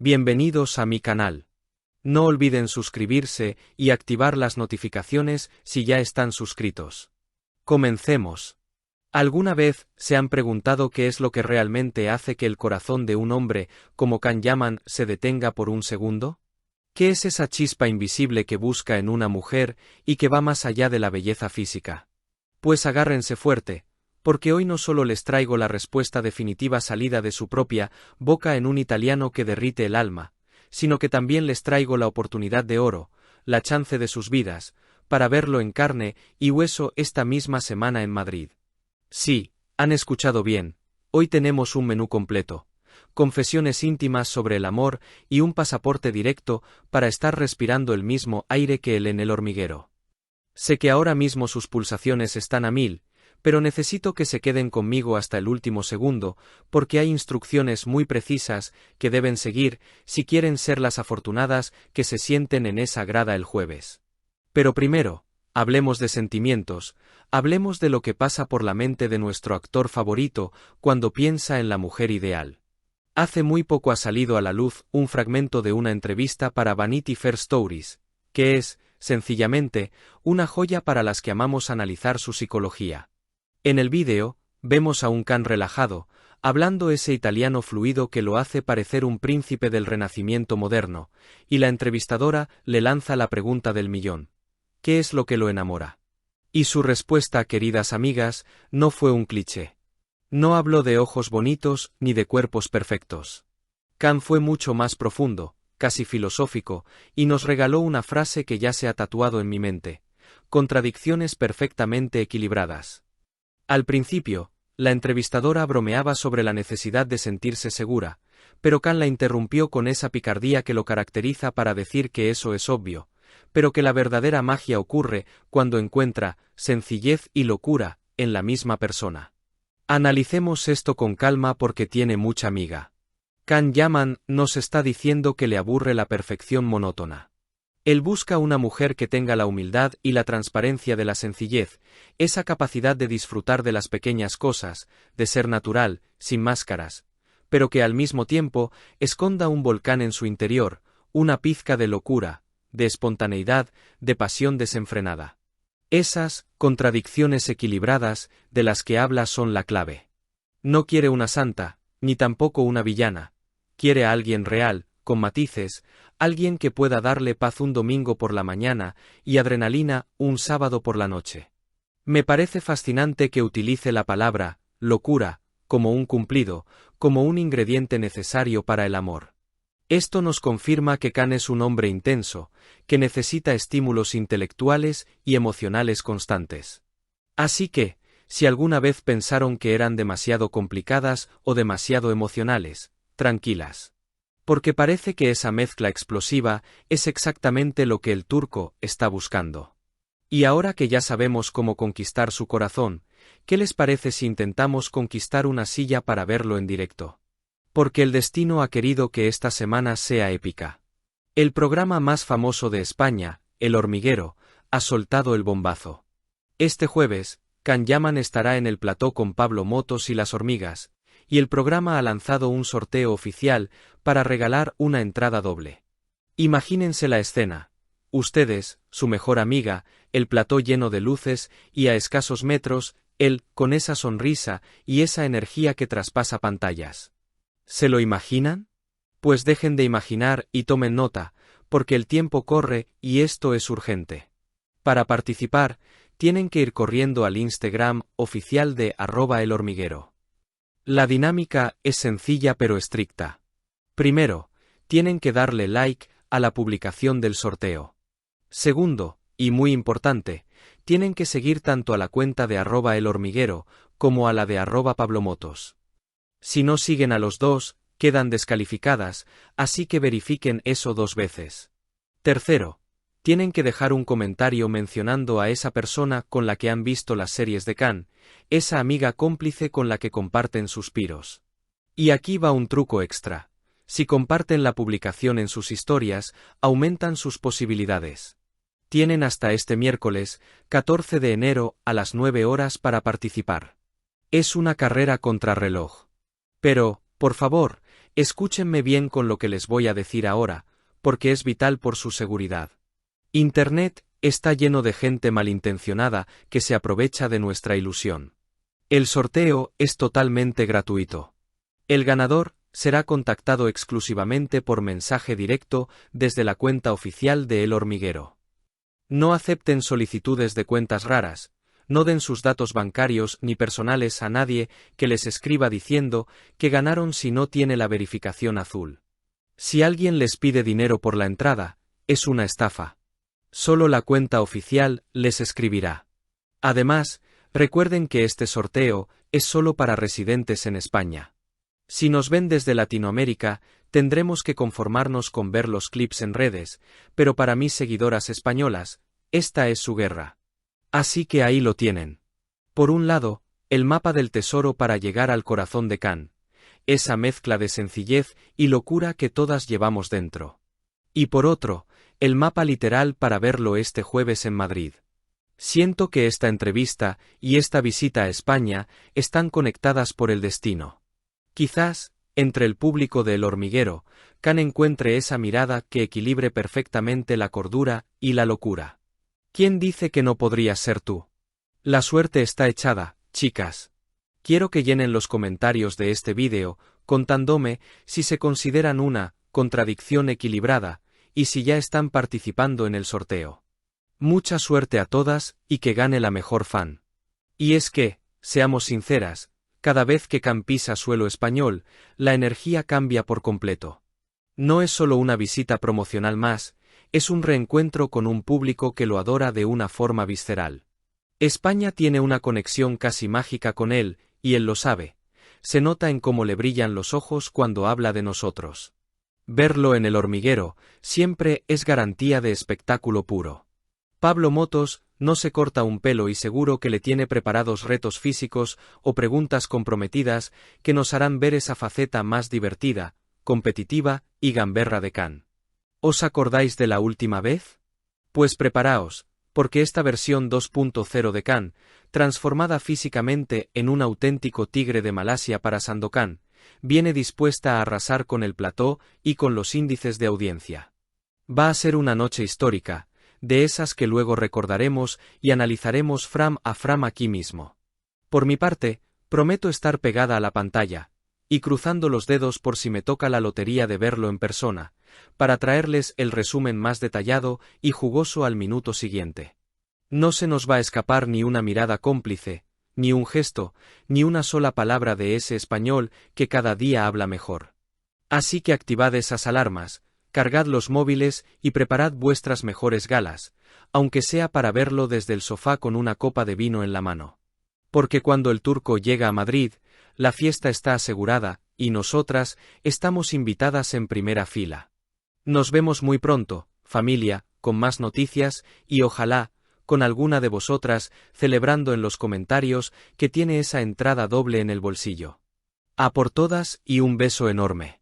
Bienvenidos a mi canal. No olviden suscribirse y activar las notificaciones si ya están suscritos. Comencemos. ¿Alguna vez se han preguntado qué es lo que realmente hace que el corazón de un hombre, como Can Yaman, se detenga por un segundo? ¿Qué es esa chispa invisible que busca en una mujer y que va más allá de la belleza física? Pues agárrense fuerte, porque hoy no solo les traigo la respuesta definitiva salida de su propia boca en un italiano que derrite el alma, sino que también les traigo la oportunidad de oro, la chance de sus vidas, para verlo en carne y hueso esta misma semana en Madrid. Sí, han escuchado bien, hoy tenemos un menú completo, confesiones íntimas sobre el amor y un pasaporte directo para estar respirando el mismo aire que él en El Hormiguero. Sé que ahora mismo sus pulsaciones están a 1000, pero necesito que se queden conmigo hasta el último segundo, porque hay instrucciones muy precisas que deben seguir si quieren ser las afortunadas que se sienten en esa grada el jueves. Pero primero, hablemos de sentimientos, hablemos de lo que pasa por la mente de nuestro actor favorito cuando piensa en la mujer ideal. Hace muy poco ha salido a la luz un fragmento de una entrevista para Vanity Fair Stories, que es, sencillamente, una joya para las que amamos analizar su psicología. En el vídeo, vemos a un Can relajado, hablando ese italiano fluido que lo hace parecer un príncipe del Renacimiento moderno, y la entrevistadora le lanza la pregunta del millón. ¿Qué es lo que lo enamora? Y su respuesta, queridas amigas, no fue un cliché. No habló de ojos bonitos ni de cuerpos perfectos. Can fue mucho más profundo, casi filosófico, y nos regaló una frase que ya se ha tatuado en mi mente: contradicciones perfectamente equilibradas. Al principio, la entrevistadora bromeaba sobre la necesidad de sentirse segura, pero Can la interrumpió con esa picardía que lo caracteriza para decir que eso es obvio, pero que la verdadera magia ocurre cuando encuentra sencillez y locura en la misma persona. Analicemos esto con calma porque tiene mucha miga. Can Yaman nos está diciendo que le aburre la perfección monótona. Él busca una mujer que tenga la humildad y la transparencia de la sencillez, esa capacidad de disfrutar de las pequeñas cosas, de ser natural, sin máscaras, pero que al mismo tiempo esconda un volcán en su interior, una pizca de locura, de espontaneidad, de pasión desenfrenada. Esas contradicciones equilibradas de las que habla son la clave. No quiere una santa, ni tampoco una villana. Quiere a alguien real, con matices, alguien que pueda darle paz un domingo por la mañana y adrenalina un sábado por la noche. Me parece fascinante que utilice la palabra locura como un cumplido, como un ingrediente necesario para el amor. Esto nos confirma que Can es un hombre intenso, que necesita estímulos intelectuales y emocionales constantes. Así que, si alguna vez pensaron que eran demasiado complicadas o demasiado emocionales, tranquilas. Porque parece que esa mezcla explosiva es exactamente lo que el turco está buscando. Y ahora que ya sabemos cómo conquistar su corazón, ¿qué les parece si intentamos conquistar una silla para verlo en directo? Porque el destino ha querido que esta semana sea épica. El programa más famoso de España, El Hormiguero, ha soltado el bombazo. Este jueves, Can Yaman estará en el plató con Pablo Motos y Las Hormigas, y el programa ha lanzado un sorteo oficial para regalar una entrada doble. Imagínense la escena. Ustedes, su mejor amiga, el plató lleno de luces y a escasos metros, él, con esa sonrisa y esa energía que traspasa pantallas. ¿Se lo imaginan? Pues dejen de imaginar y tomen nota, porque el tiempo corre y esto es urgente. Para participar, tienen que ir corriendo al Instagram oficial de @elhormiguero. La dinámica es sencilla pero estricta. Primero, tienen que darle like a la publicación del sorteo. Segundo, y muy importante, tienen que seguir tanto a la cuenta de @elhormiguero como a la de @pablomotos. Si no siguen a los dos, quedan descalificadas, así que verifiquen eso 2 veces. Tercero, tienen que dejar un comentario mencionando a esa persona con la que han visto las series de Can, esa amiga cómplice con la que comparten suspiros. Y aquí va un truco extra. Si comparten la publicación en sus historias, aumentan sus posibilidades. Tienen hasta este miércoles, 14 de enero, a las 9 horas para participar. Es una carrera contrarreloj. Pero, por favor, Escúchenme bien con lo que les voy a decir ahora, porque es vital por su seguridad. Internet está lleno de gente malintencionada que se aprovecha de nuestra ilusión. El sorteo es totalmente gratuito. El ganador será contactado exclusivamente por mensaje directo desde la cuenta oficial de El Hormiguero. No acepten solicitudes de cuentas raras, no den sus datos bancarios ni personales a nadie que les escriba diciendo que ganaron si no tiene la verificación azul. Si alguien les pide dinero por la entrada, es una estafa. Solo la cuenta oficial les escribirá. Además, recuerden que este sorteo es solo para residentes en España. Si nos ven desde Latinoamérica, tendremos que conformarnos con ver los clips en redes, pero para mis seguidoras españolas, esta es su guerra. Así que ahí lo tienen. Por un lado, el mapa del tesoro para llegar al corazón de Cannes, esa mezcla de sencillez y locura que todas llevamos dentro. Y por otro, el mapa literal para verlo este jueves en Madrid. Siento que esta entrevista y esta visita a España están conectadas por el destino. Quizás, entre el público de El Hormiguero, Cannes encuentre esa mirada que equilibre perfectamente la cordura y la locura. ¿Quién dice que no podrías ser tú? La suerte está echada, chicas. Quiero que llenen los comentarios de este vídeo, contándome si se consideran una contradicción equilibrada, y si ya están participando en el sorteo. Mucha suerte a todas y que gane la mejor fan. Y es que, seamos sinceras, cada vez que Cannes pisa suelo español, la energía cambia por completo. No es solo una visita promocional más, es un reencuentro con un público que lo adora de una forma visceral. España tiene una conexión casi mágica con él, y él lo sabe. Se nota en cómo le brillan los ojos cuando habla de nosotros. Verlo en El Hormiguero siempre es garantía de espectáculo puro. Pablo Motos no se corta un pelo y seguro que le tiene preparados retos físicos o preguntas comprometidas que nos harán ver esa faceta más divertida, competitiva y gamberra de Cannes. ¿Os acordáis de la última vez? Pues preparaos, porque esta versión 2.0 de Cannes, transformada físicamente en un auténtico tigre de Malasia para Sandokan, viene dispuesta a arrasar con el plató y con los índices de audiencia. Va a ser una noche histórica, de esas que luego recordaremos y analizaremos frame a frame aquí mismo. Por mi parte, prometo estar pegada a la pantalla, y cruzando los dedos por si me toca la lotería de verlo en persona, para traerles el resumen más detallado y jugoso al minuto siguiente. No se nos va a escapar ni una mirada cómplice, ni un gesto, ni una sola palabra de ese español que cada día habla mejor. Así que activad esas alarmas, cargad los móviles y preparad vuestras mejores galas, aunque sea para verlo desde el sofá con una copa de vino en la mano. Porque cuando el turco llega a Madrid, la fiesta está asegurada, y nosotras estamos invitadas en primera fila. Nos vemos muy pronto, familia, con más noticias, y ojalá, con alguna de vosotras, celebrando en los comentarios que tiene esa entrada doble en el bolsillo. A por todas y un beso enorme.